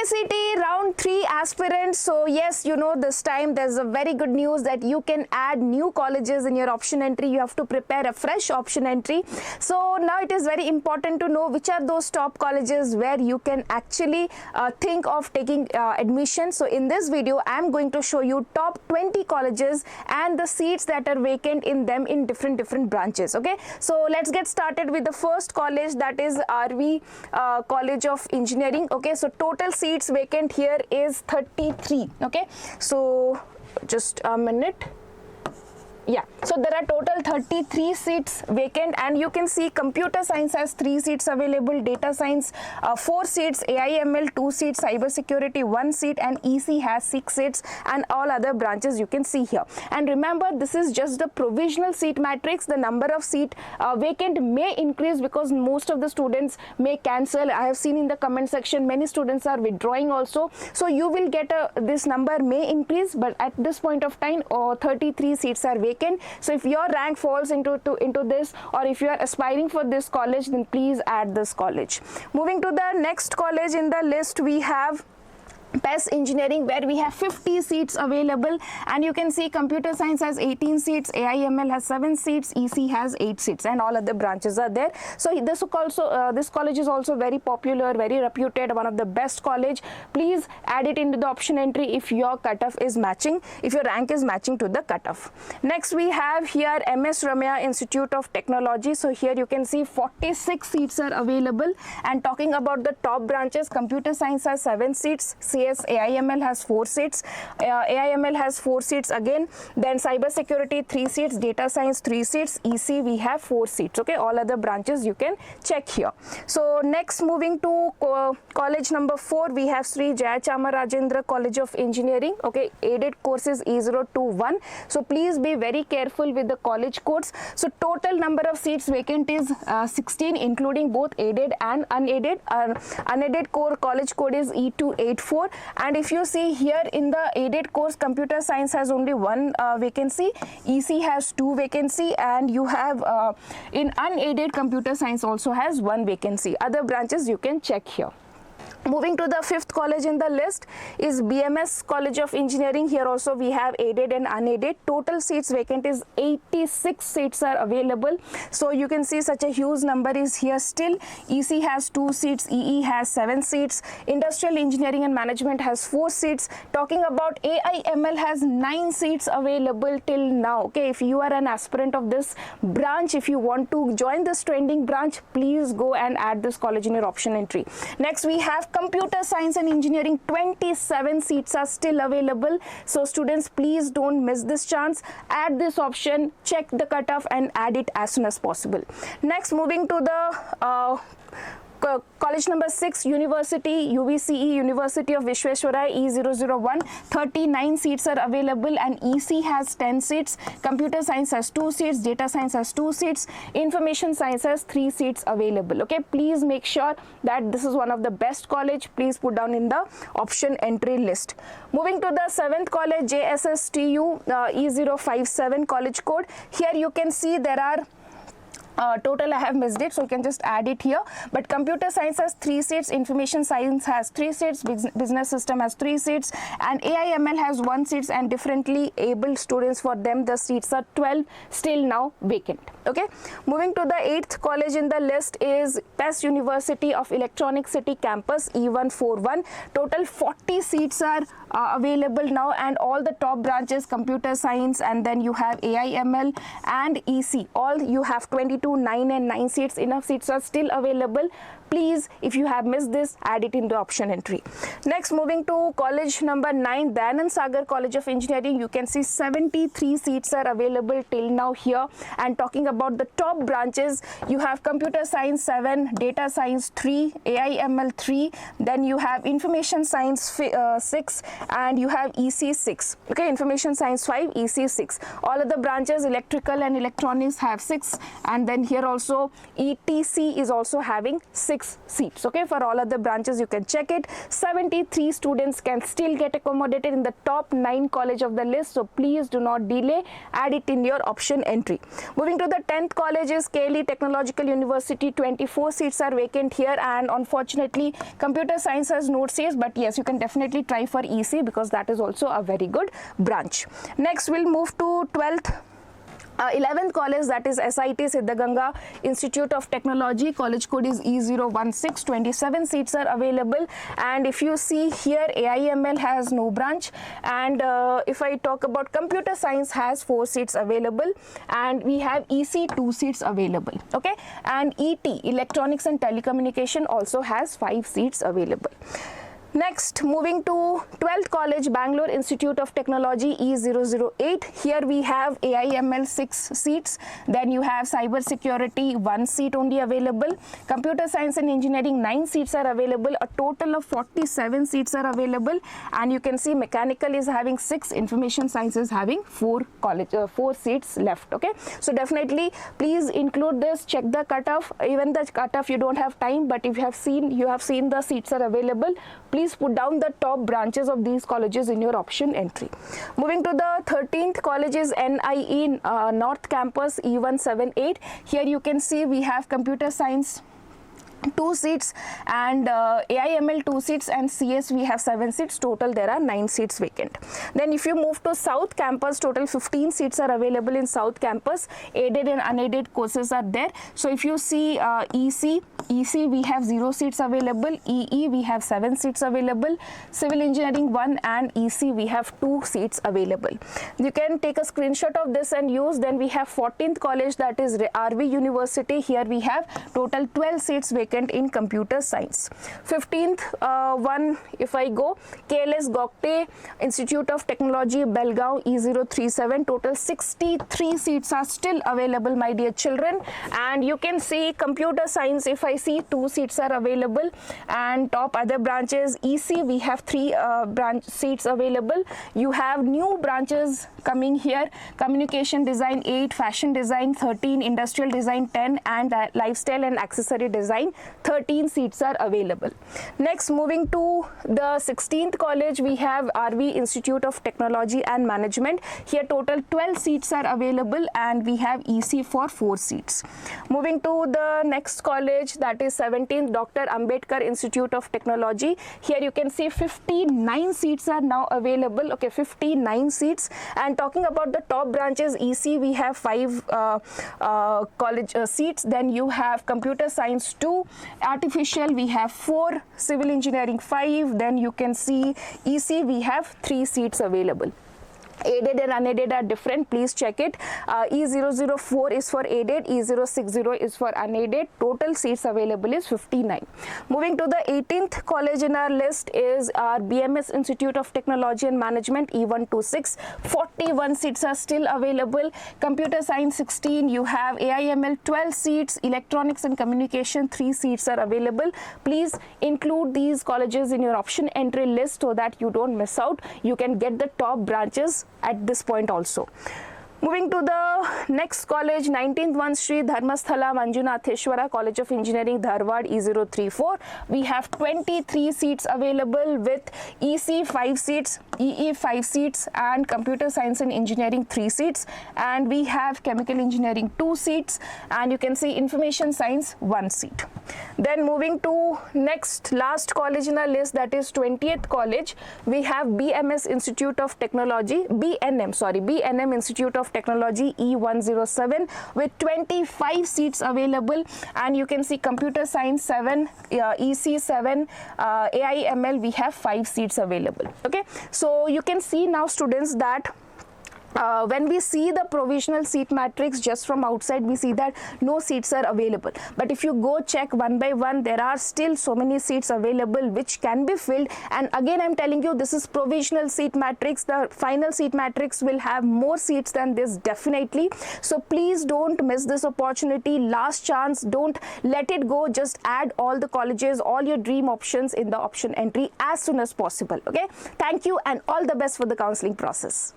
KCET Round 3 aspirants. So yes, you know, this time there's a very good news that you can add new colleges in your option entry. You have to prepare a fresh option entry. So now it is very important to know which are those top colleges where you can actually think of taking admission. So in this video, I'm going to show you top 20 colleges and the seats that are vacant in them in different branches. Okay, so let's get started with the first college, that is RV College of Engineering. Okay, so total seats vacant here is 33. Okay, so just a minute. Yeah, so there are total 33 seats vacant, and you can see computer science has 3 seats available, data science 4 seats, AIML 2 seats, cyber security 1 seat, and EC has 6 seats, and all other branches you can see here. And remember, this is just the provisional seat matrix. The number of seat vacant may increase because most of the students may cancel. I have seen in the comment section many students are withdrawing also, so you will get this number may increase, but at this point of time 33 seats are vacant. So if your rank falls into this, or if you are aspiring for this college, then please add this college. Moving to the next college in the list, we have PES Engineering, where we have 50 seats available, and you can see computer science has 18 seats, AIML has 7 seats, EC has 8 seats, and all other branches are there. So this college is also very popular, very reputed, one of the best college. Please add it into the option entry if your cutoff is matching, if your rank is matching to the cutoff. Next we have here MS Ramaiah Institute of Technology. So here you can see 46 seats are available, and talking about the top branches, computer science has 7 seats, AIML has 4 seats, AIML has 4 seats again, then cyber security 3 seats, data science 3 seats, EC we have 4 seats. Okay, all other branches you can check here. So next, moving to college number 4, we have Sri Jayachamara College of Engineering. Okay, aided courses E021. So please be very careful with the college codes. So total number of seats vacant is 16, including both aided and unaided. Unaided core college code is E284. And if you see here in the aided course, computer science has only 1 vacancy, EC has 2 vacancy, and you have in unaided computer science also has 1 vacancy. Other branches you can check here. Moving to the 5th college in the list is BMS College of Engineering. Here also we have aided and unaided. Total seats vacant is 86 seats are available. So you can see such a huge number is here still. EC has 2 seats, EE has 7 seats, Industrial Engineering and Management has 4 seats. Talking about AIML has 9 seats available till now. Okay, if you are an aspirant of this branch, if you want to join this trending branch, please go and add this college in your option entry. Next we have computer science and engineering. 27 seats are still available, so students, please don't miss this chance. Add this option, check the cutoff, and add it as soon as possible. Next, moving to the college number 6, University UVCE, University of Vishweshwaraya E001. 39 seats are available, and EC has 10 seats, computer science has 2 seats, data science has 2 seats, information science has 3 seats available. Okay, please make sure that this is one of the best college. Please put down in the option entry list. Moving to the 7th college, JSSTU E057 college code. Here you can see there are total, I have missed it, so you can just add it here. But computer science has 3 seats, information science has 3 seats, business system has 3 seats, and AIML has 1 seat, and differently abled students, for them the seats are 12, still now vacant. Okay, moving to the 8th college in the list is PES University of Electronic City campus E141. Total 40 seats are available now, and all the top branches, computer science, and then you have AIML and EC, all you have 22, 9 and 9 seats. Enough seats are still available. Please, if you have missed this, add it in the option entry. Next, moving to college number 9, Dayananda Sagar College of Engineering. You can see 73 seats are available till now here. And talking about the top branches, you have computer science 7, data science 3, AIML 3, then you have information science 6, and you have EC 6. Okay, information science 5, EC 6. All other branches, electrical and electronics, have 6, and then here also ETC is also having 6 6 seats. Okay, for all other branches you can check it. 73 students can still get accommodated in the top 9 college of the list, so please do not delay, add it in your option entry. Moving to the 10th college is KLE Technological University. 24 seats are vacant here, and unfortunately computer science has no seats, but yes, you can definitely try for EC because that is also a very good branch. Next we'll move to 11th college, that is SIT Siddhaganga Institute of Technology. College code is E016. 27 seats are available, and if you see here, AIML has no branch, and if I talk about computer science, has 4 seats available, and we have EC 2 seats available. Okay, and ET Electronics and Telecommunication also has 5 seats available. Next, moving to 12th college, Bangalore Institute of Technology, E008. Here we have AIML 6 seats. Then you have cyber security, 1 seat only available. Computer science and engineering, 9 seats are available. A total of 47 seats are available. And you can see mechanical is having 6, information science is having 4 seats left. Okay, so definitely please include this. Check the cutoff. Even the cutoff you don't have time, but if you have seen the seats are available, please put down the top branches of these colleges in your option entry. Moving to the 13th college is NIE North Campus, E178. Here you can see we have computer science 2 seats, and AIML 2 seats, and CS we have 7 seats. Total there are 9 seats vacant. Then if you move to South Campus, total 15 seats are available in South Campus. Aided and unaided courses are there. So if you see EC we have 0 seats available. EE we have 7 seats available. Civil Engineering 1 and EC we have 2 seats available. You can take a screenshot of this and use. Then we have 14th college, that is RV University. Here we have total 12 seats vacant in computer science. 15th one, if I go, KLE Gogte Institute of Technology, Belgaum, E037. Total 63 seats are still available, my dear children. And you can see computer science, if I see 2 seats are available, and top other branches, EC we have 3 branch seats available. You have new branches coming here: communication design 8, fashion design 13, industrial design 10, and lifestyle and accessory design 13 seats are available. Next, moving to the 16th college, we have RV Institute of Technology and Management. Here total 12 seats are available, and we have EC for 4 seats. Moving to the next college, that is 17th Dr. Ambedkar Institute of Technology. Here you can see 59 seats are now available. Okay, 59 seats. And talking about the top branches, EC we have 5 college seats. Then you have computer science 2, artificial we have 4, civil engineering 5. Then you can see EC we have 3 seats available. Aided and unaided are different, please check it. E004 is for aided, E060 is for unaided. Total seats available is 59. Moving to the 18th college in our list is our BMS Institute of Technology and Management, E126. 41 seats are still available. Computer science 16, you have AIML 12 seats, electronics and communication 3 seats are available. Please include these colleges in your option entry list so that you don't miss out. You can get the top branches at this point also. Moving to the next college, 19th one, Sri Dharmasthala Manjunatheshwara College of Engineering, Dharwad, E034. We have 23 seats available with EC 5 seats, EE 5 seats, and Computer Science and Engineering 3 seats. And we have Chemical Engineering 2 seats, and you can see Information Science 1 seat. Then moving to next last college in our list, that is 20th college. We have BMS Institute of Technology, BNM Institute of Technology, E107, with 25 seats available, and you can see Computer Science 7, EC 7, AIML we have 5 seats available. Okay, so you can see now, students, that when we see the provisional seat matrix just from outside, we see that no seats are available. But if you go check one by one, there are still so many seats available which can be filled. And again, I'm telling you, this is provisional seat matrix. The final seat matrix will have more seats than this, definitely. So please don't miss this opportunity. Last chance, don't let it go. Just add all the colleges, all your dream options in the option entry as soon as possible. Okay, thank you, and all the best for the counseling process.